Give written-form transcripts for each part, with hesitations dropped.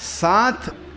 7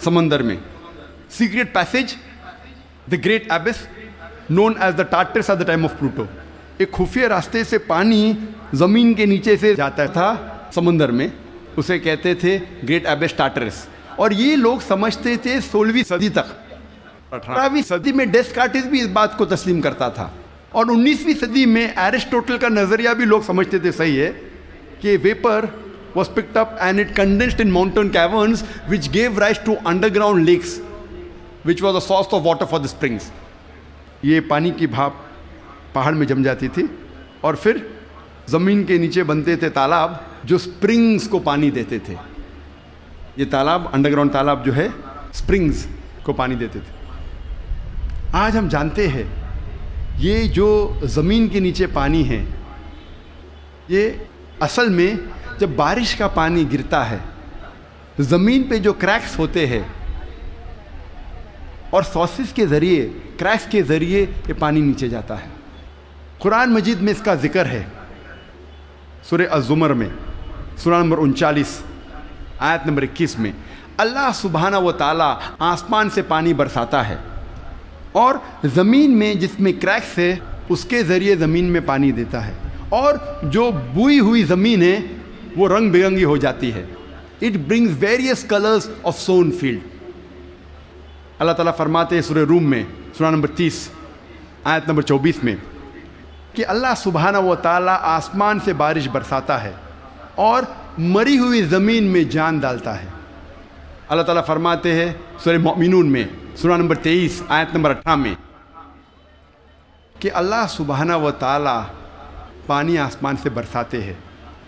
سمندر میں. Secret passage, the great abyss, known as the Tartarus at the time of Pluto. ایک خفیہ راستے سے پانی زمین کے نیچے سے جاتا تھا سمندر میں, اسے کہتے تھے گریٹ ایبس ٹارٹرس. اور یہ لوگ سمجھتے تھے 16ویں صدی تک. 18ویں صدی میں ڈیسکارٹس بھی اس بات کو تسلیم کرتا تھا, اور 19ویں صدی میں ایرسٹوٹل کا نظریہ بھی لوگ سمجھتے تھے صحیح ہے کہ viper was picked up and it condensed in mountain caverns which gave rise to underground lakes which was a source of water for the springs. یہ پانی کی بھاپ پہاڑ میں جم جاتی تھی اور پھر زمین کے نیچے بنتے تھے تالاب جو سپرنگز کو پانی دیتے تھے. یہ تالاب, انڈر گراؤنڈ تالاب جو ہے, سپرنگز کو پانی دیتے تھے. آج ہم جانتے ہیں یہ جو زمین کے نیچے پانی ہے, یہ اصل میں جب بارش کا پانی گرتا ہے زمین پہ جو کریکس ہوتے ہیں اور سورسز کے ذریعے, کریکس کے ذریعے یہ پانی نیچے جاتا ہے. قرآن مجید میں اس کا ذکر ہے سورہ الزمر میں, سورہ نمبر 39 آیت نمبر 21 میں. اللہ سبحانہ و تعالیٰ آسمان سے پانی برساتا ہے اور زمین میں جس میں کریکس ہے اس کے ذریعے زمین میں پانی دیتا ہے, اور جو بوئی ہوئی زمین ہے وہ رنگ برنگی ہو جاتی ہے. It brings various colours of sown field. اللہ تعالیٰ فرماتے ہیں سورہ روم میں, سورہ نمبر 30 آیت نمبر 24 میں کہ اللہ سبحانہ و تعالیٰ آسمان سے بارش برساتا ہے اور مری ہوئی زمین میں جان ڈالتا ہے. اللہ تعالیٰ فرماتے ہیں سورہ مومنون میں, سورہ نمبر 23 آیت نمبر 18 میں کہ اللہ سبحانہ و تعالیٰ پانی آسمان سے برساتے ہیں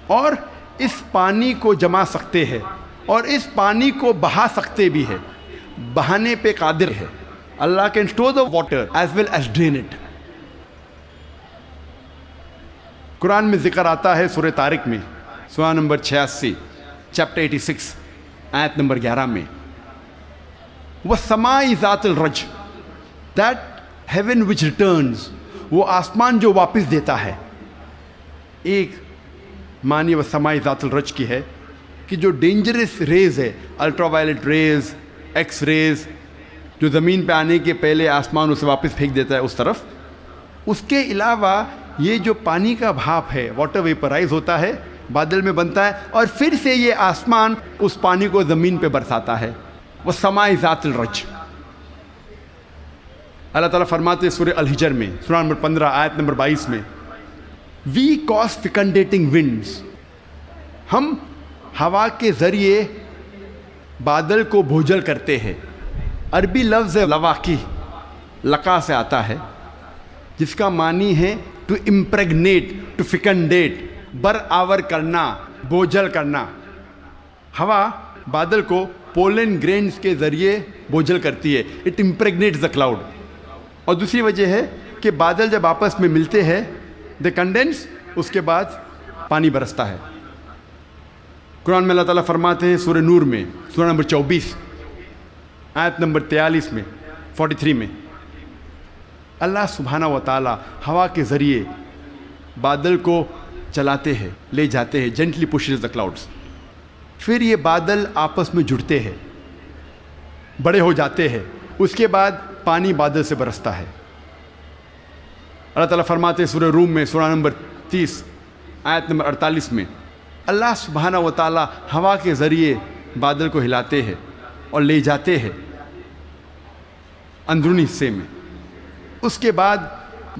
اور اس پانی کو جما سکتے ہیں اور اس پانی کو بہا سکتے بھی ہے, بہانے پہ قادر ہے. Allah can store the water as well as drain it. قرآن میں ذکر آتا ہے سورہ طارق میں, سورہ نمبر 86 چیپٹر 86 آیت نمبر 11 میں, وَالسَّمَاءِ ذَاتِ الرَّجْ, that heaven which returns, وہ آسمان جو واپس دیتا ہے. ایک معنی وَالسَّمَاءِ ذَاتِ الرَّجْ کی ہے کہ جو ڈینجرس ریز ہے, ultraviolet rays, X rays, جو زمین پہ آنے کے پہلے آسمان اسے واپس پھینک دیتا ہے اس طرف. اس کے علاوہ یہ جو پانی کا بھاپ ہے, واٹر ویپرائز ہوتا ہے, بادل میں بنتا ہے اور پھر سے یہ آسمان اس پانی کو زمین پہ برساتا ہے. وَالسَّمَاءِ ذَاتِ الرَّجْ. اللہ تعالیٰ فرماتے ہیں سورہ الحجر میں, سورہ نمبر 15 آیت نمبر 22 میں, وی کاز فیکنڈیٹنگ ونڈز, ہم ہوا کے ذریعے بادل کو بھوجل کرتے ہیں. عربی لفظ لواقی, لقا سے آتا ہے, جس کا معنی ہے ٹو امپریگنیٹ, ٹو فیکنڈیٹ, برآور کرنا, بوجھل کرنا. ہوا بادل کو پولن گرینز کے ذریعے بوجھل کرتی ہے, اٹ امپریگنیٹس دا کلاؤڈ. اور دوسری وجہ ہے کہ بادل جب آپس میں ملتے ہیں دے کنڈینس, اس کے بعد پانی برستا ہے. قرآن میں اللہ تعالیٰ فرماتے ہیں سورہ نور میں, سورہ نمبر 24 آیت نمبر 43 میں, 43 میں, اللہ سبحانہ و تعالیٰ ہوا کے ذریعے بادل کو چلاتے ہیں, لے جاتے ہیں, جینٹلی پشز دا کلاؤڈس. پھر یہ بادل آپس میں جڑتے ہیں, بڑے ہو جاتے ہیں, اس کے بعد پانی بادل سے برستا ہے. اللہ تعالیٰ فرماتے ہیں سورہ روم میں, سورہ نمبر 30 آیت نمبر 48 میں, اللہ سبحانہ و تعالیٰ ہوا کے ذریعے بادل کو ہلاتے ہیں اور لے جاتے ہیں اندرونی حصے میں. اس کے بعد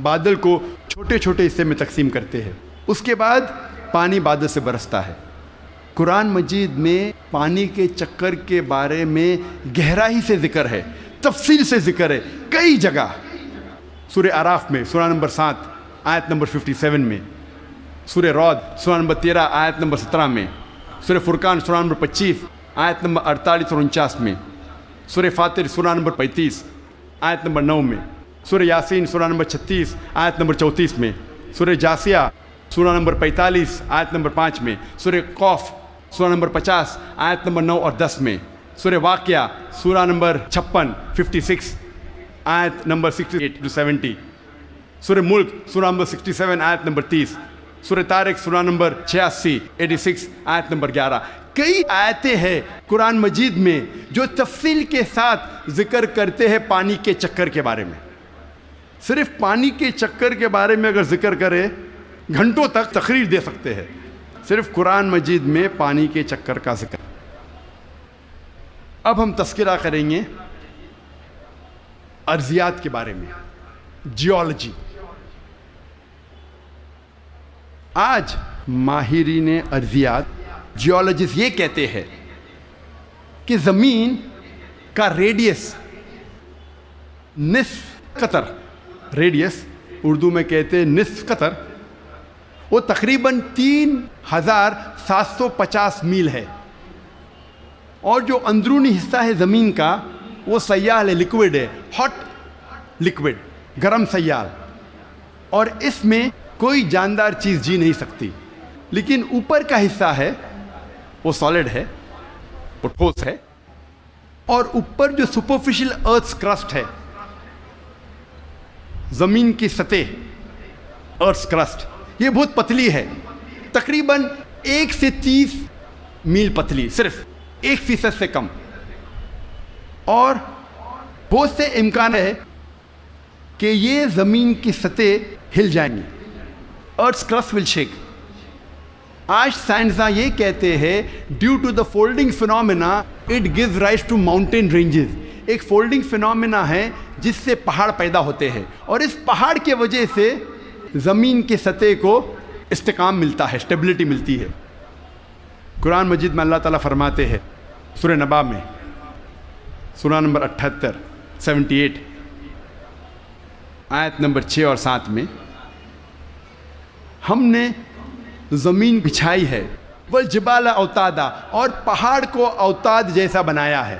بادل کو چھوٹے چھوٹے حصے میں تقسیم کرتے ہیں, اس کے بعد پانی بادل سے برستا ہے. قرآن مجید میں پانی کے چکر کے بارے میں گہرائی سے ذکر ہے, تفصیل سے ذکر ہے کئی جگہ. سورہ اعراف میں, سورہ نمبر 7 آیت نمبر 57 میں, سورہ رعد سورہ نمبر 13 آیت نمبر 17 میں, سورہ فرقان سورہ نمبر 25 آیت نمبر 48 اور 49 میں, سورہ فاطر سورہ نمبر 35 آیت نمبر 9 میں, سورہ یاسین سورہ نمبر 36 آیت نمبر 34 میں, سورہ جاسیہ سورہ نمبر 45 آیت نمبر 5 میں, سورہ قوف سورہ نمبر 50 آیت نمبر 9 اور 10 میں, سورہ واقعہ سورہ نمبر 56 آیت نمبر 68 to 70, سورہ ملک سورہ نمبر 67 آیت نمبر 30, سورہ طارق سورہ نمبر 86 آیت نمبر 11. کئی آیتیں ہیں قرآن مجید میں جو تفصیل کے ساتھ ذکر کرتے ہیں پانی کے چکر کے بارے میں. صرف پانی کے چکر کے بارے میں اگر ذکر کرے گھنٹوں تک تقریر دے سکتے ہیں. صرف قرآن مجید میں پانی کے چکر کا ذکر. اب ہم تذکرہ کریں گے ارضیات کے بارے میں، جیولوجی. آج ماہرین ارضیات جیولوجسٹ یہ کہتے ہیں کہ زمین کا ریڈیس نصف قطر، ریڈیس اردو میں کہتے ہیں نصف قطر، وہ تقریباً 3750 میل ہے. اور جو اندرونی حصہ ہے زمین کا وہ سیال ہے، لکوڈ ہے، ہاٹ لکوڈ، گرم سیال، اور اس میں کوئی جاندار چیز جی نہیں سکتی. لیکن اوپر کا حصہ ہے وہ سالڈ ہے، وہ ٹھوس ہے. اور اوپر جو سپرفیشل ارتھ کرسٹ ہے، زمین کی سطح، ارتھ کرسٹ، یہ بہت پتلی ہے، تقریباً 1 سے 30 میل پتلی، صرف 1% سے کم. اور بہت سے امکان ہے کہ یہ زمین کی سطح ہل جائیں گی، ارتھ کرسٹ ول شیک. آج سائنسداں یہ کہتے ہیں due to the folding phenomena it gives rise to mountain ranges. ایک فولڈنگ فنومینا ہے جس سے پہاڑ پیدا ہوتے ہیں، اور اس پہاڑ کی وجہ سے زمین کی سطح کو استحکام ملتا ہے، اسٹیبلٹی ملتی ہے. قرآن مجید میں اللہ تعالیٰ فرماتے ہیں سورہ نبا میں، سورہ نمبر 78 78 آیت نمبر 6 اور 7 میں، ہم نے زمین بچھائی ہے، والجبال اوتادا، اور پہاڑ کو اوتاد جیسا بنایا ہے.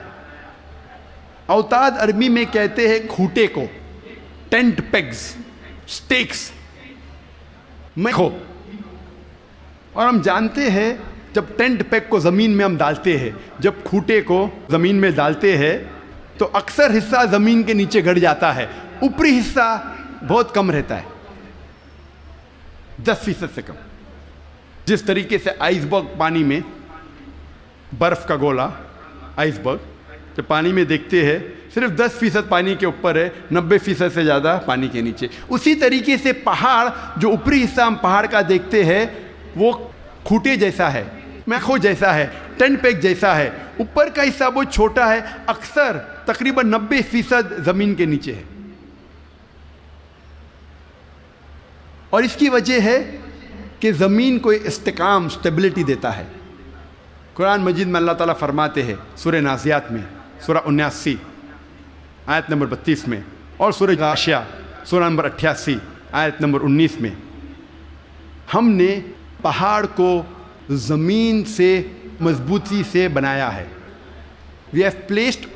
اوتاد عربی میں کہتے ہیں کھوٹے کو، ٹینٹ پیگز، سٹیکس میں کھو. اور ہم جانتے ہیں جب ٹینٹ پیگ کو زمین میں ہم ڈالتے ہیں، جب کھوٹے کو زمین میں ڈالتے ہیں تو اکثر حصہ زمین کے نیچے گڑ جاتا ہے، اوپری حصہ بہت کم رہتا ہے، 10% سے کم. جس طریقے سے آئس برگ پانی میں، برف کا گولا آئس برگ جب پانی میں دیکھتے ہیں صرف 10% پانی کے اوپر ہے، 90% سے زیادہ پانی کے نیچے. اسی طریقے سے پہاڑ، جو اوپری حصہ ہم پہاڑ کا دیکھتے ہیں وہ کھوٹے جیسا ہے، میخو جیسا ہے، ٹینٹ پیگ جیسا ہے. اوپر کا حصہ بہت چھوٹا ہے، اکثر تقریباً 90% زمین کے نیچے ہے. اور اس کی وجہ ہے کہ زمین کو استحکام، اسٹیبلٹی دیتا ہے. قرآن مجید میں اللہ تعالیٰ فرماتے ہیں سورہ نازیات میں، سورہ 79 آیت نمبر 32 میں، اور سورہ غاشیہ سورہ نمبر 88 آیت نمبر 19 میں، ہم نے پہاڑ کو زمین سے مضبوطی سے بنایا ہے. We have placed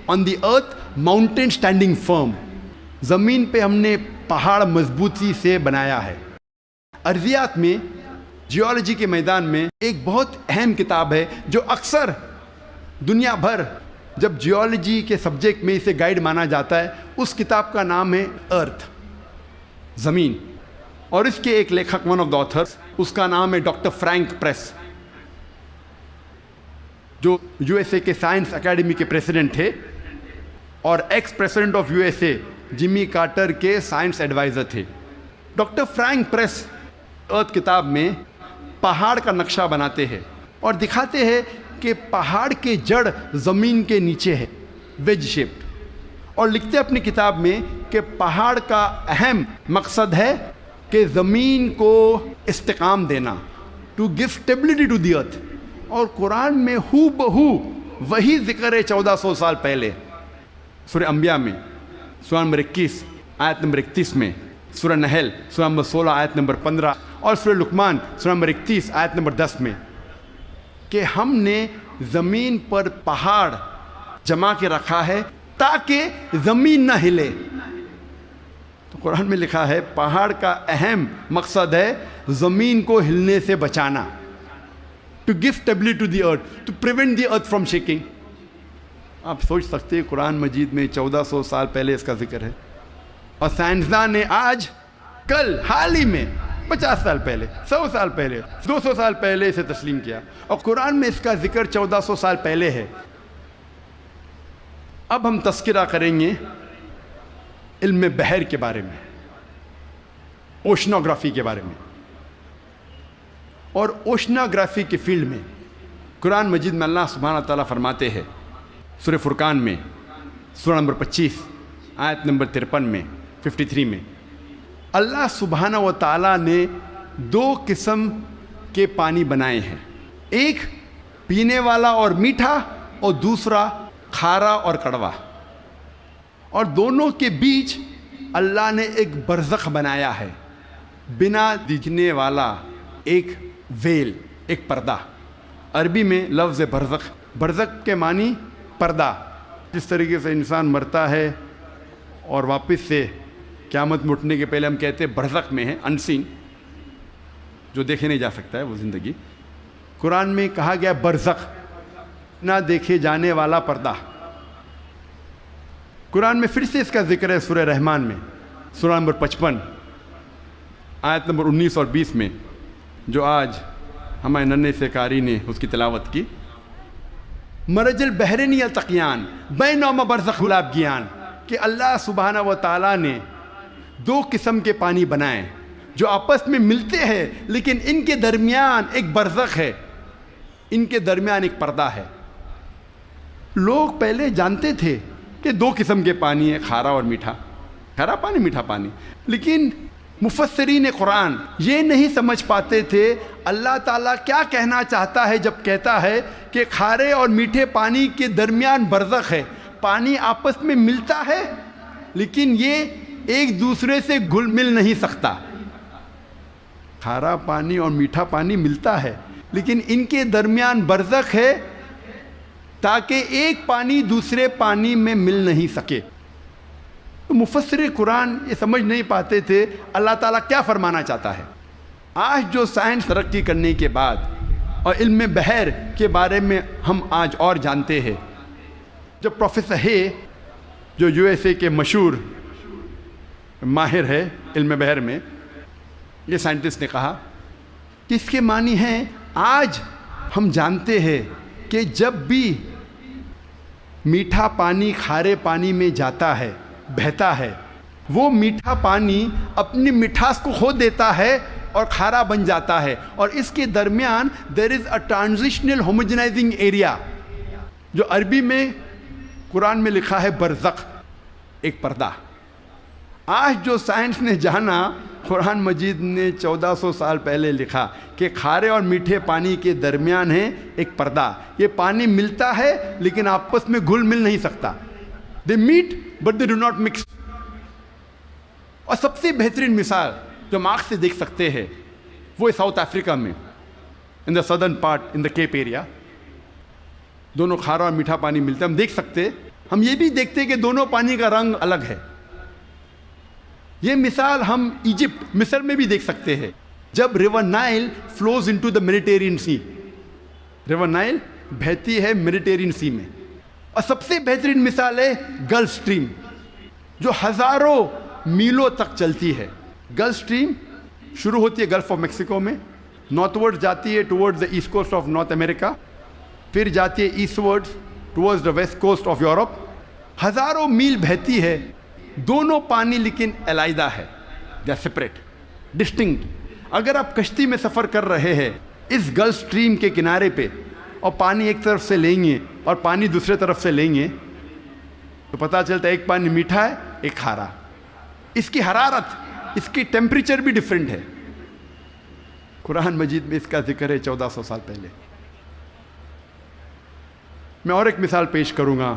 on the earth mountain standing firm. زمین پہ ہم نے پہاڑ مضبوطی سے بنایا ہے. ارضیات میں، جیولوجی کے میدان میں ایک بہت اہم کتاب ہے جو اکثر دنیا بھر جب جیولوجی کے سبجیکٹ میں اسے گائیڈ مانا جاتا ہے، اس کتاب کا نام ہے ارتھ، زمین. اور اس کے ایک لیکھک، ون آف دا آتھرس، اس کا نام ہے ڈاکٹر فرینک پریس، جو یو ایس اے کے سائنس اکیڈمی کے پریزیڈنٹ تھے اور ex president of U S A Jimmy Carter کے سائنس ایڈوائزر تھے. ڈاکٹر فرینک پریس ارتھ کتاب میں پہاڑ کا نقشہ بناتے ہیں اور دکھاتے ہیں کہ پہاڑ کے جڑ زمین کے نیچے ہے، ویج شیپڈ. اور لکھتے اپنی کتاب میں کہ پہاڑ کا اہم مقصد ہے کہ زمین کو استحکام دینا، to give stability to the earth. اور قرآن میں ہو بہو وہی ذکر ہے 1400 سال پہلے، سورہ انبیاء میں سورہ نمبر 21 آیت نمبر 31 میں، سورہ نحل سورہ نمبر 16 آیت نمبر 15، اور سورہ لقمان سورہ نمبر 31 آیت نمبر 10 میں، کہ ہم نے زمین پر پہاڑ جمع کے رکھا ہے تاکہ زمین نہ ہلے. تو قرآن میں لکھا ہے پہاڑ کا اہم مقصد ہے زمین کو ہلنے سے بچانا، to give stability to the earth, to prevent the earth from shaking. آپ سوچ سکتے ہیں قرآن مجید میں 1400 سال پہلے اس کا ذکر ہے. اور سائنسداں نے آج کل حال ہی میں 50 سال پہلے، 100 سال پہلے، 200 سال پہلے اسے تسلیم کیا، اور قرآن میں اس کا ذکر 1400 سال پہلے ہے۔ اب ہم تذکرہ کریں گے علم بحر کے بارے میں، اوشنوگرافی کے بارے میں۔ اور اوشنوگرافی کے فیلڈ میں قرآن مجید میں اللہ سبحانہ تعالیٰ فرماتے ہیں سورہ فرقان میں، سورہ نمبر 25 آیت نمبر 53 میں، 53 میں، اللہ سبحانہ و تعالیٰ نے 2 قسم کے پانی بنائے ہیں، ایک پینے والا اور میٹھا، اور دوسرا کھارا اور کڑوا، اور دونوں کے بیچ اللہ نے ایک برزخ بنایا ہے، بنا دکھنے والا ایک ویل، ایک پردہ۔ عربی میں لفظ برزخ، برزخ کے معنی پردہ۔ جس طریقے سے انسان مرتا ہے اور واپس سے قیامت میں اٹھنے کے پہلے ہم کہتے ہیں برزخ میں ہے، انسین، جو دیکھے نہیں جا سکتا ہے وہ زندگی، قرآن میں کہا گیا برزخ، نہ دیکھے جانے والا پردہ۔ قرآن میں پھر سے اس کا ذکر ہے سورہ رحمان میں، سورہ نمبر 55 آیت نمبر 19 اور 20 میں، جو آج ہمارے ننھے سے قاری نے اس کی تلاوت کی۔ مرج البحرین یلتقیان بینہما برزخ لابغیان، کہ اللہ سبحانہ و تعالیٰ نے 2 قسم کے پانی بنائے جو آپس میں ملتے ہیں، لیکن ان کے درمیان ایک برزخ ہے، ان کے درمیان ایک پردہ ہے۔ لوگ پہلے جانتے تھے کہ 2 قسم کے پانی ہیں، کھارا اور میٹھا، کھارا پانی میٹھا پانی، لیکن مفسرین قرآن یہ نہیں سمجھ پاتے تھے اللہ تعالیٰ کیا کہنا چاہتا ہے جب کہتا ہے کہ کھارے اور میٹھے پانی کے درمیان برزخ ہے۔ پانی آپس میں ملتا ہے لیکن یہ ایک دوسرے سے گھل مل نہیں سکتا۔ کھارا پانی اور میٹھا پانی ملتا ہے لیکن ان کے درمیان برزخ ہے، تاکہ ایک پانی دوسرے پانی میں مل نہیں سکے۔ تو مفسر قرآن یہ سمجھ نہیں پاتے تھے اللہ تعالیٰ کیا فرمانا چاہتا ہے۔ آج جو سائنس ترقی کرنے کے بعد اور علم بحر کے بارے میں ہم آج اور جانتے ہیں، جب پروفیسر ہے جو USA کے مشہور ماہر ہے علم بحر میں، یہ سائنٹسٹ نے کہا کہ اس کے معنی ہیں آج ہم جانتے ہیں کہ جب بھی میٹھا پانی کھارے پانی میں جاتا ہے، بہتا ہے، وہ میٹھا پانی اپنی مٹھاس کو کھو دیتا ہے اور کھارا بن جاتا ہے، اور اس کے درمیان there is a transitional homogenizing area، جو عربی میں قرآن میں لکھا ہے برزخ، ایک پردہ۔ آج جو سائنس نے جانا، قرآن مجید نے 1400 سال پہلے لکھا کہ کھارے اور میٹھے پانی کے درمیان ہے ایک پردہ۔ یہ پانی ملتا ہے لیکن آپس میں گھل مل نہیں سکتا۔ They meet but they do not mix۔ اور سب سے بہترین مثال جو ہم آنکھ سے دیکھ سکتے ہیں وہ ہے ساؤتھ افریقہ میں، in the southern part, in the Cape area, دونوں کھارا اور میٹھا پانی ملتا ہے، ہم دیکھ سکتے، ہم یہ بھی دیکھتے کہ دونوں پانی کا رنگ الگ ہے۔ یہ مثال ہم ایجپٹ، مصر میں بھی دیکھ سکتے ہیں، جب river Nile flows into the Mediterranean sea, river Nile بہتی ہے میڈیٹرینین سی میں۔ اور سب سے بہترین مثال ہے گلف سٹریم، جو ہزاروں میلوں تک چلتی ہے۔ گلف سٹریم شروع ہوتی ہے گلف آف میکسیکو میں، نارتھ ورڈ جاتی ہے towards the east coast of North America, پھر جاتی ہے eastward towards the west coast of Europe, ہزاروں میل بہتی ہے، دونوں پانی لیکن علیحدہ ہے، دے آر سپریٹ، ڈسٹنکٹ۔ اگر آپ کشتی میں سفر کر رہے ہیں اس گلف سٹریم کے کنارے پہ، اور پانی ایک طرف سے لیں گے اور پانی دوسرے طرف سے لیں گے، تو پتہ چلتا ہے ایک پانی میٹھا ہے ایک کھارا۔ اس کی حرارت، اس کی ٹیمپریچر بھی ڈیفرنٹ ہے۔ قرآن مجید میں اس کا ذکر ہے 1400 سال پہلے۔ میں اور ایک مثال پیش کروں گا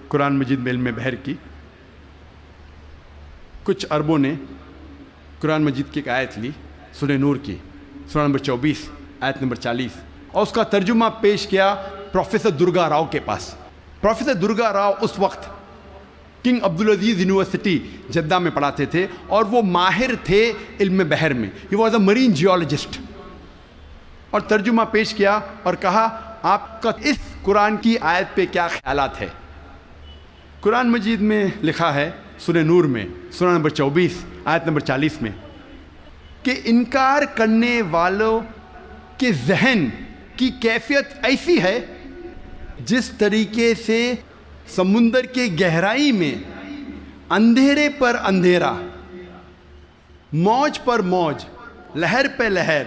قرآن مجید میں علم بحر کی۔ کچھ عربوں نے قرآن مجید کی ایک آیت لی، سورہ نور کی، سورہ نمبر 24 آیت نمبر 40، اور اس کا ترجمہ پیش کیا پروفیسر درگا راؤ کے پاس۔ پروفیسر درگا راؤ اس وقت کنگ عبدالعزیز یونیورسٹی جدہ میں پڑھاتے تھے، اور وہ ماہر تھے علم بحر میں، he was a Marine geologist. اور ترجمہ پیش کیا اور کہا آپ کا اس قرآن کی آیت پہ کیا خیالات ہے۔ قرآن مجید میں لکھا ہے سورہ نور میں، سورہ نمبر 24 آیت نمبر 40 میں، کہ انکار کرنے والوں کے ذہن کی کیفیت ایسی ہے جس طریقے سے سمندر کے گہرائی میں اندھیرے پر اندھیرا، موج پر موج، لہر پہ لہر،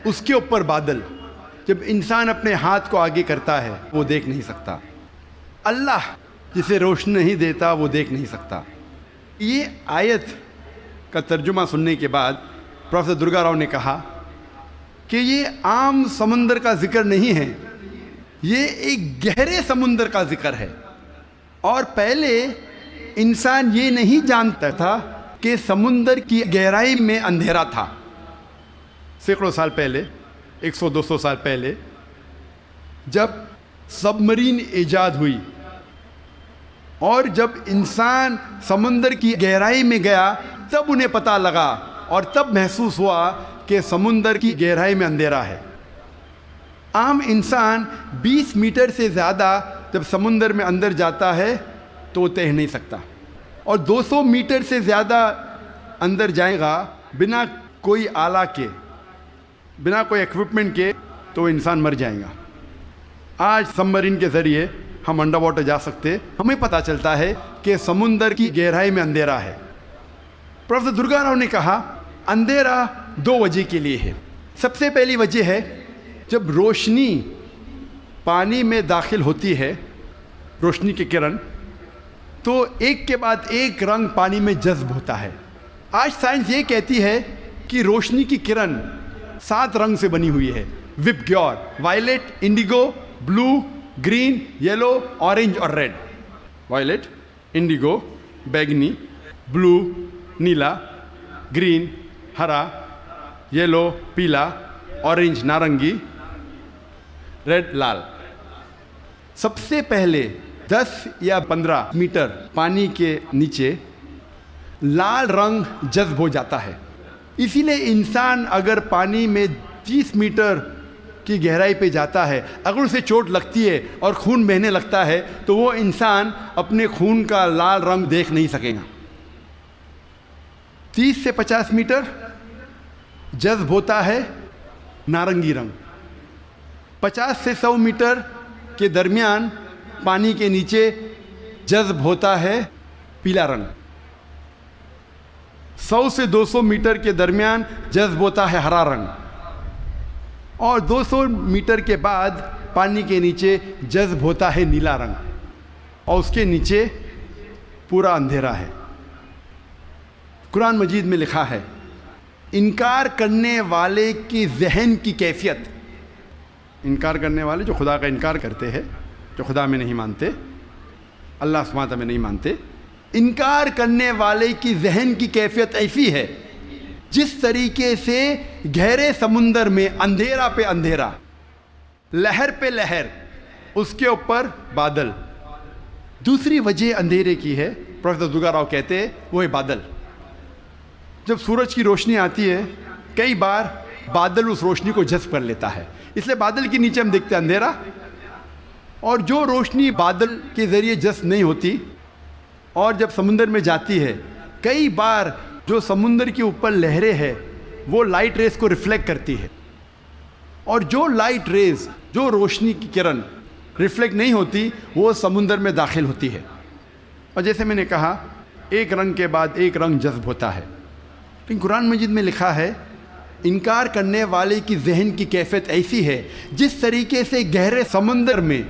اس کے اوپر بادل، جب انسان اپنے ہاتھ کو آگے کرتا ہے وہ دیکھ نہیں سکتا۔ اللہ جسے روشنی نہیں دیتا وہ دیکھ نہیں سکتا۔ یہ آیت کا ترجمہ سننے کے بعد پروفیسر درگا راؤ نے کہا کہ یہ عام سمندر کا ذکر نہیں ہے، یہ ایک گہرے سمندر کا ذکر ہے۔ اور پہلے انسان یہ نہیں جانتا تھا کہ سمندر کی گہرائی میں اندھیرا تھا۔ سینکڑوں سال پہلے، 100-200 سال پہلے، جب سب مرین ایجاد ہوئی اور جب انسان سمندر کی گہرائی میں گیا تب انہیں پتہ لگا اور تب محسوس ہوا کہ سمندر کی گہرائی میں اندھیرا ہے۔ عام انسان 20 میٹر سے زیادہ جب سمندر میں اندر جاتا ہے تو وہ تیر نہیں سکتا، اور 200 میٹر سے زیادہ اندر جائے گا بنا کوئی آلہ کے، بنا کوئی ایکوپمنٹ کے، تو انسان مر جائے گا۔ آج سب مرین کے ذریعے ہم انڈر واٹر جا سکتے، ہمیں پتہ چلتا ہے کہ سمندر کی گہرائی میں اندھیرا ہے۔ پروفیسر درگا راؤ نے کہا اندھیرا 2 وجہ کے لیے ہے۔ سب سے پہلی وجہ ہے جب روشنی پانی میں داخل ہوتی ہے، روشنی کی کرن، تو ایک کے بعد ایک رنگ پانی میں جذب ہوتا ہے۔ آج سائنس یہ کہتی ہے کہ روشنی کی کرن 7 رنگ سے بنی ہوئی ہے، وبگیور، وائلٹ، انڈیگو، بلو، گرین، یلو، اورنج اور ریڈ۔ وائلٹ، انڈیگو، بیگنی، بلو، نیلا، گرین، ہرا، یلو، پیلا، اورنج، نارنگی، ریڈ، لال۔ سب سے پہلے 10 یا 15 میٹر پانی کے نیچے لال رنگ جذب ہو جاتا ہے۔ اسی لیے انسان اگر پانی میں 30 میٹر کی گہرائی پہ جاتا ہے، اگر اسے چوٹ لگتی ہے اور خون بہنے لگتا ہے تو وہ انسان اپنے خون کا لال رنگ دیکھ نہیں سکے گا۔ 30 سے 50 میٹر جذب ہوتا ہے نارنگی رنگ۔ 50 سے 100 میٹر کے درمیان پانی کے نیچے جذب ہوتا ہے پیلا رنگ۔ 100 سے 200 میٹر کے درمیان جذب ہوتا ہے ہرا رنگ، اور 200 میٹر کے بعد پانی کے نیچے جذب ہوتا ہے نیلا رنگ، اور اس کے نیچے پورا اندھیرا ہے۔ قرآن مجید میں لکھا ہے انکار کرنے والے کی ذہن کی کیفیت، انکار کرنے والے جو خدا کا انکار کرتے ہیں، جو خدا میں نہیں مانتے، اللہ سبحانہ وتعالیٰ میں نہیں مانتے، انکار کرنے والے کی ذہن کی کیفیت ایسی ہے جس طریقے سے گہرے سمندر میں اندھیرا پہ اندھیرا، لہر پہ لہر، اس کے اوپر بادل۔ دوسری وجہ اندھیرے کی ہے، پروفیسر درگا راؤ کہتے ہیں، وہ ہے بادل۔ جب سورج کی روشنی آتی ہے کئی بار بادل اس روشنی کو جذب کر لیتا ہے، اس لیے بادل کے نیچے ہم دیکھتے ہیں اندھیرا، اور جو روشنی بادل کے ذریعے جذب نہیں ہوتی اور جب سمندر میں جاتی ہے، کئی بار جو سمندر کے اوپر لہریں ہیں وہ لائٹ ریز کو ریفلیکٹ کرتی ہے، اور جو لائٹ ریز، جو روشنی کی کرن ریفلیکٹ نہیں ہوتی وہ سمندر میں داخل ہوتی ہے، اور جیسے میں نے کہا ایک رنگ کے بعد ایک رنگ جذب ہوتا ہے۔ لیکن قرآن مجید میں لکھا ہے انکار کرنے والے کی ذہن کی کیفیت ایسی ہے جس طریقے سے گہرے سمندر میں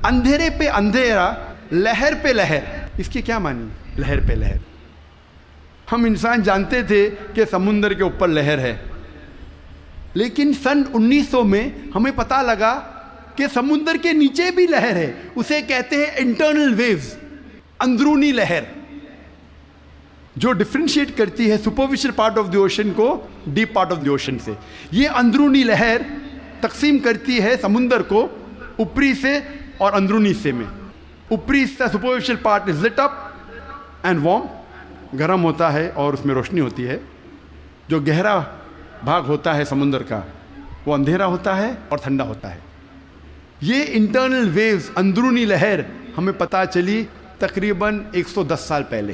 اندھیرے پہ اندھیرا، لہر پہ لہر۔ اس کے کیا معنی؟ لہر پہ لہر۔ ہم انسان جانتے تھے کہ سمندر کے اوپر لہر ہے، لیکن سن 1900 میں ہمیں پتہ لگا کہ سمندر کے نیچے بھی لہر ہے، اسے کہتے ہیں انٹرنل ویوز، اندرونی لہر، جو ڈفرینشیٹ کرتی ہے superficial part of the ocean کو deep part of the ocean سے۔ یہ اندرونی لہر تقسیم کرتی ہے سمندر کو اوپری سے اور اندرونی حصے میں۔ اوپری حصہ superficial part is lit up and warm, گرم ہوتا ہے اور اس میں روشنی ہوتی ہے۔ جو گہرا بھاگ ہوتا ہے سمندر کا وہ اندھیرا ہوتا ہے اور ٹھنڈا ہوتا ہے۔ یہ انٹرنل ویوز، اندرونی لہر ہمیں پتہ چلی تقریباً 110 سال پہلے۔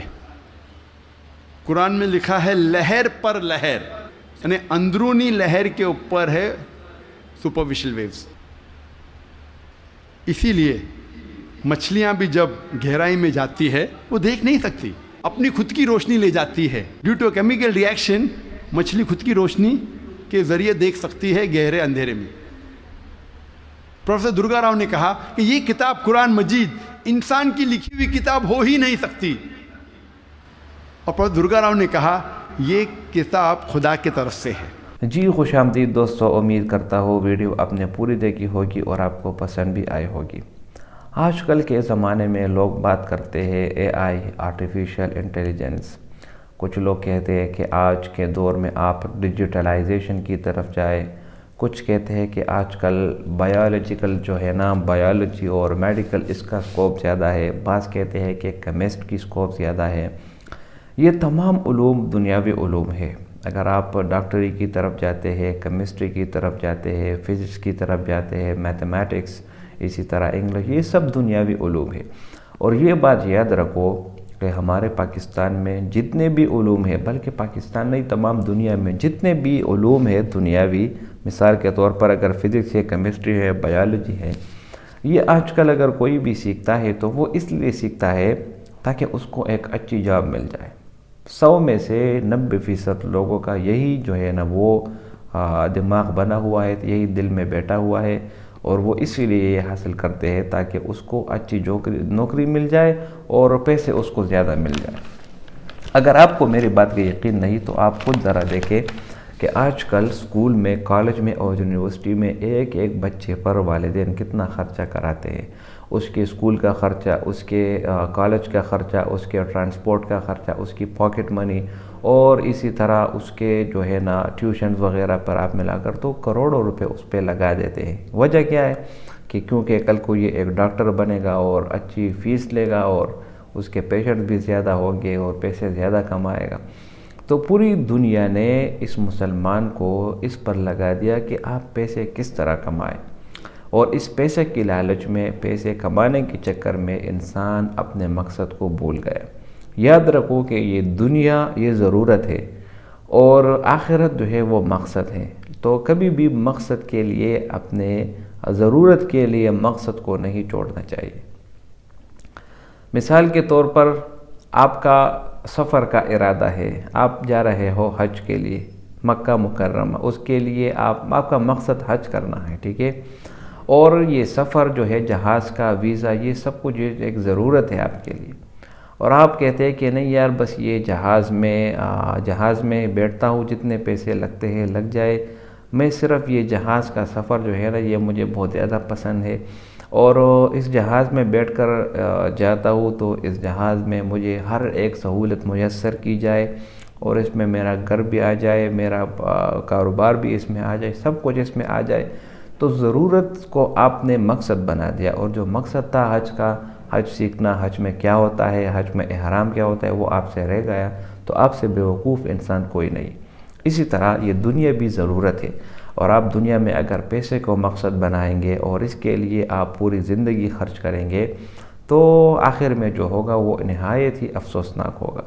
قرآن میں لکھا ہے لہر پر لہر، یعنی اندرونی لہر کے اوپر ہے سپرفیشل ویوز. اسی لیے مچھلیاں بھی جب گہرائی میں جاتی ہے وہ دیکھ نہیں سکتی, اپنی خود کی روشنی لے جاتی ہے. ڈیو ٹو کیمیکل ریئیکشن مچھلی خود کی روشنی کے ذریعے دیکھ سکتی ہے گہرے اندھیرے میں. پروفیسر درگا راؤ نے کہا کہ یہ کتاب قرآن مجید انسان کی لکھی ہوئی کتاب ہو ہی نہیں سکتی. اور پروفیسر درگا راؤ نے کہا یہ کتاب خدا کی طرف سے ہے. جی خوش آمدید دوستو, امید کرتا ہوں ویڈیو آپ نے پوری دیکھی ہوگی اور آپ کو پسند بھی آئی ہوگی. آج کل کے زمانے میں لوگ بات کرتے ہیں اے آئی, آرٹیفیشل انٹیلیجنس. کچھ لوگ کہتے ہیں کہ آج کے دور میں آپ ڈیجیٹلائزیشن کی طرف جائیں. کچھ کہتے ہیں کہ آج کل بایولوجیکل جو ہے نا, بایولوجی اور میڈیکل اس کا سکوپ زیادہ ہے. بعض کہتے ہیں کہ کیمسٹ کی سکوپ زیادہ ہے. یہ تمام علوم دنیاوی علوم ہے. اگر آپ ڈاکٹری کی طرف جاتے ہیں, کیمسٹری کی طرف جاتے ہیں, فزکس کی طرف جاتے ہیں, میتھمیٹکس, اسی طرح انگلش, یہ سب دنیاوی علوم ہے. اور یہ بات یاد رکھو کہ ہمارے پاکستان میں جتنے بھی علوم ہیں, بلکہ پاکستان نہیں تمام دنیا میں جتنے بھی علوم ہیں دنیاوی, مثال کے طور پر اگر فزکس ہے, کیمسٹری ہے, بایولوجی ہے, یہ آج کل اگر کوئی بھی سیکھتا ہے تو وہ اس لیے سیکھتا ہے تاکہ اس کو ایک اچھی جاب مل جائے. 100 میں سے 90% لوگوں کا یہی جو ہے نا وہ دماغ بنا ہوا ہے, یہی دل میں بیٹھا ہوا ہے, اور وہ اسی لیے یہ حاصل کرتے ہیں تاکہ اس کو اچھی نوکری مل جائے اور پیسے اس کو زیادہ مل جائے. اگر آپ کو میری بات کا یقین نہیں تو آپ خود ذرا دیکھیں کہ آج کل اسکول میں, کالج میں اور یونیورسٹی میں ایک بچے پر والدین کتنا خرچہ کراتے ہیں. اس کے اسکول کا خرچہ, اس کے کالج کا خرچہ, اس کے ٹرانسپورٹ کا خرچہ, اس کی پاکٹ منی, اور اسی طرح اس کے جو ہے نا ٹیوشنز وغیرہ پر آپ ملا کر تو کروڑوں روپے اس پہ لگا دیتے ہیں. وجہ کیا ہے کہ کیونکہ کل کو یہ ایک ڈاکٹر بنے گا اور اچھی فیس لے گا اور اس کے پیشنٹ بھی زیادہ ہوں گے اور پیسے زیادہ کمائے گا. تو پوری دنیا نے اس مسلمان کو اس پر لگا دیا کہ آپ پیسے کس طرح کمائیں, اور اس پیسے کی لالچ میں, پیسے کمانے کے چکر میں انسان اپنے مقصد کو بھول گیا. یاد رکھو کہ یہ دنیا یہ ضرورت ہے اور آخرت جو ہے وہ مقصد ہے. تو کبھی بھی مقصد کے لیے, اپنے ضرورت کے لیے مقصد کو نہیں چھوڑنا چاہیے. مثال کے طور پر آپ کا سفر کا ارادہ ہے, آپ جا رہے ہو حج کے لیے مکہ مکرمہ, اس کے لیے آپ کا مقصد حج کرنا ہے, ٹھیک ہے. اور یہ سفر جو ہے, جہاز کا ویزا, یہ سب کچھ ایک ضرورت ہے آپ کے لیے. اور آپ کہتے ہیں کہ نہیں یار بس یہ جہاز میں بیٹھتا ہوں, جتنے پیسے لگتے ہیں لگ جائے, میں صرف یہ جہاز کا سفر جو ہے نا یہ مجھے بہت زیادہ پسند ہے, اور اس جہاز میں بیٹھ کر جاتا ہوں تو اس جہاز میں مجھے ہر ایک سہولت میسر کی جائے, اور اس میں میرا گھر بھی آ جائے, میرا کاروبار بھی اس میں آ جائے, سب کچھ اس میں آ جائے. تو ضرورت کو آپ نے مقصد بنا دیا, اور جو مقصد تھا حج کا, حج سیکھنا, حج میں کیا ہوتا ہے, حج میں احرام کیا ہوتا ہے, وہ آپ سے رہ گیا. تو آپ سے بیوقوف انسان کوئی نہیں. اسی طرح یہ دنیا بھی ضرورت ہے, اور آپ دنیا میں اگر پیسے کو مقصد بنائیں گے اور اس کے لیے آپ پوری زندگی خرچ کریں گے تو آخر میں جو ہوگا وہ نہایت ہی افسوسناک ہوگا.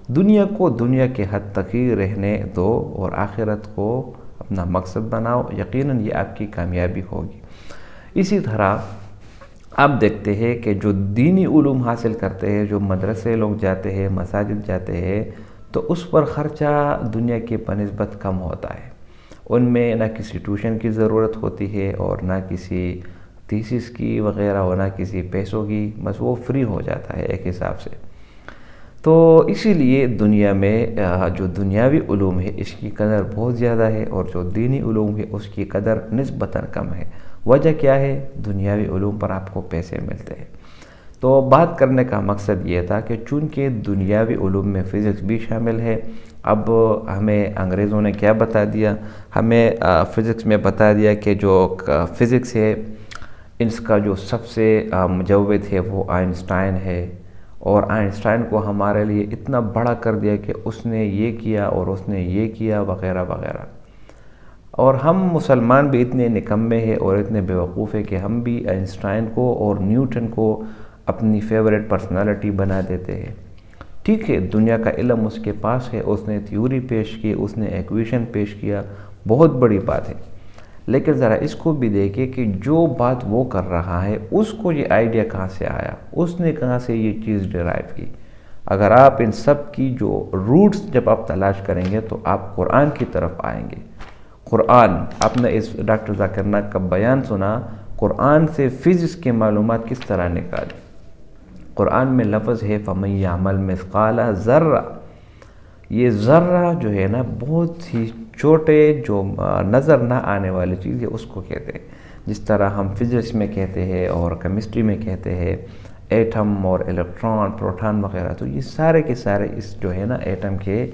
دنیا کو دنیا کے حد تک ہی رہنے دو اور آخرت کو اپنا مقصد بناؤ, یقیناً یہ آپ کی کامیابی ہوگی. اسی طرح آپ دیکھتے ہیں کہ جو دینی علوم حاصل کرتے ہیں, جو مدرسے لوگ جاتے ہیں, مساجد جاتے ہیں, تو اس پر خرچہ دنیا کی بنسبت کم ہوتا ہے. ان میں نہ کسی ٹیوشن کی ضرورت ہوتی ہے اور نہ کسی تھیسس کی وغیرہ, اور نہ کسی پیسوں کی, بس وہ فری ہو جاتا ہے ایک حساب سے. تو اسی لیے دنیا میں جو دنیاوی علوم ہے اس کی قدر بہت زیادہ ہے, اور جو دینی علوم ہے اس کی قدر نسبتاً کم ہے. وجہ کیا ہے؟ دنیاوی علوم پر آپ کو پیسے ملتے ہیں. تو بات کرنے کا مقصد یہ تھا کہ چونکہ دنیاوی علوم میں فزکس بھی شامل ہے. اب ہمیں انگریزوں نے کیا بتا دیا, ہمیں فزکس میں بتا دیا کہ جو فزکس ہے اس کا جو سب سے مجود ہے وہ آئنسٹائن ہے, اور آئنسٹائن کو ہمارے لیے اتنا بڑا کر دیا کہ اس نے یہ کیا اور اس نے یہ کیا وغیرہ وغیرہ. اور ہم مسلمان بھی اتنے نکمے ہیں اور اتنے بیوقوف ہیں کہ ہم بھی آئنسٹائن کو اور نیوٹن کو اپنی فیوریٹ پرسنالٹی بنا دیتے ہیں. ٹھیک ہے، دنیا کا علم اس کے پاس ہے، اس نے تھیوری پیش کی، اس نے ایکویشن پیش کیا، بہت بڑی بات ہے، لیکن ذرا اس کو بھی دیکھیں کہ جو بات وہ کر رہا ہے اس کو یہ آئیڈیا کہاں سے آیا، اس نے کہاں سے یہ چیز ڈرائیو کی۔ اگر آپ ان سب کی جو روٹس جب آپ تلاش کریں گے تو آپ قرآن کی طرف آئیں گے۔ قرآن، آپ نے اس ڈاکٹر ذاکر نائک کا بیان سنا، قرآن سے فزکس کی معلومات کس طرح نکالی۔ قرآن میں لفظ ہے فَمَن يَعْمَلْ مِثْقَالَ ذَرَّةٍ، یہ ذرہ جو ہے نا بہت ہی چھوٹے جو نظر نہ آنے والی چیز ہے اس کو کہتے ہیں، جس طرح ہم فزکس میں کہتے ہیں اور کیمسٹری میں کہتے ہیں ایٹم اور الیکٹران، پروٹان وغیرہ، تو یہ سارے کے سارے اس جو ہے نا ایٹم کے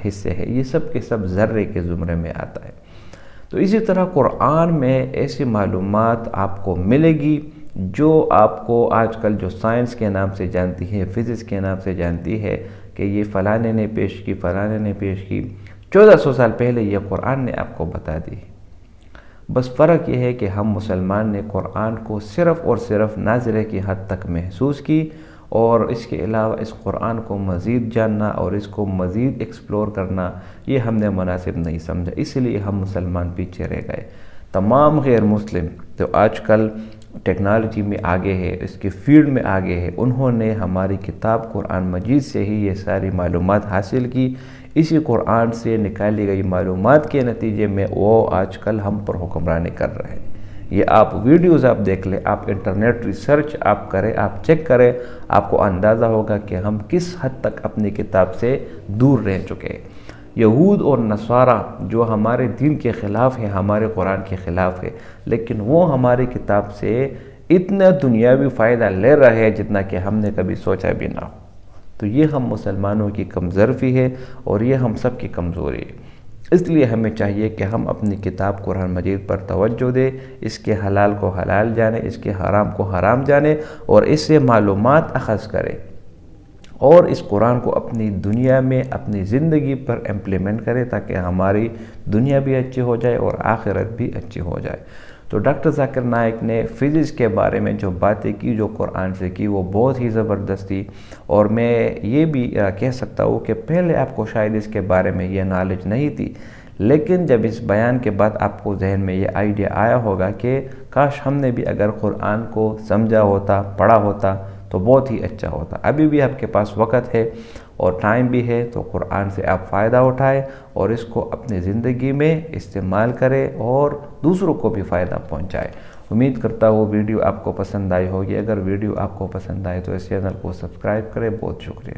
حصے ہیں، یہ سب کے سب ذرے کے زمرے میں آتا ہے۔ تو اسی طرح قرآن میں ایسی معلومات آپ کو ملے گی جو آپ کو آج کل جو سائنس کے نام سے جانتی ہے، فزکس کے نام سے جانتی ہے کہ یہ فلانے نے پیش کی، فلانے نے پیش کی، 1400 سال پہلے یہ قرآن نے آپ کو بتا دی۔ بس فرق یہ ہے کہ ہم مسلمان نے قرآن کو صرف اور صرف ناظرے کی حد تک محسوس کی، اور اس کے علاوہ اس قرآن کو مزید جاننا اور اس کو مزید ایکسپلور کرنا یہ ہم نے مناسب نہیں سمجھا، اس لیے ہم مسلمان پیچھے رہ گئے۔ تمام غیر مسلم تو آج کل ٹیکنالوجی میں آگے ہے، اس کے فیلڈ میں آگے ہے، انہوں نے ہماری کتاب قرآن مجید سے ہی یہ ساری معلومات حاصل کی۔ اسی قرآن سے نکالی گئی معلومات کے نتیجے میں وہ آج کل ہم پر حکمرانی کر رہے ہیں۔ یہ آپ ویڈیوز آپ دیکھ لیں، آپ انٹرنیٹ ریسرچ آپ کریں، آپ چیک کریں، آپ کو اندازہ ہوگا کہ ہم کس حد تک اپنی کتاب سے دور رہ چکے ہیں۔ یہود اور نصارہ جو ہمارے دین کے خلاف ہیں، ہمارے قرآن کے خلاف ہے، لیکن وہ ہماری کتاب سے اتنا دنیاوی فائدہ لے رہے ہیں جتنا کہ ہم نے کبھی سوچا بھی نہ ہو۔ تو یہ ہم مسلمانوں کی کمزوری ہے اور یہ ہم سب کی کمزوری ہے۔ اس لیے ہمیں چاہیے کہ ہم اپنی کتاب قرآن مجید پر توجہ دیں، اس کے حلال کو حلال جانیں، اس کے حرام کو حرام جانیں، اور اس سے معلومات اخذ کریں، اور اس قرآن کو اپنی دنیا میں اپنی زندگی پر امپلیمنٹ کریں تاکہ ہماری دنیا بھی اچھی ہو جائے اور آخرت بھی اچھی ہو جائے۔ تو ڈاکٹر ذاکر نائک نے فزکس کے بارے میں جو باتیں کی، جو قرآن سے کی، وہ بہت ہی زبردست تھی، اور میں یہ بھی کہہ سکتا ہوں کہ پہلے آپ کو شاید اس کے بارے میں یہ نالج نہیں تھی، لیکن جب اس بیان کے بعد آپ کو ذہن میں یہ آئیڈیا آیا ہوگا کہ کاش ہم نے بھی اگر قرآن کو سمجھا ہوتا، پڑھا ہوتا تو بہت ہی اچھا ہوتا۔ ابھی بھی آپ کے پاس وقت ہے اور ٹائم بھی ہے، تو قرآن سے آپ فائدہ اٹھائیں اور اس کو اپنی زندگی میں استعمال کریں اور دوسروں کو بھی فائدہ پہنچائیں۔ امید کرتا ہوں ویڈیو آپ کو پسند آئی ہوگی۔ اگر ویڈیو آپ کو پسند آئے تو اس چینل کو سبسکرائب کریں۔ بہت شکریہ۔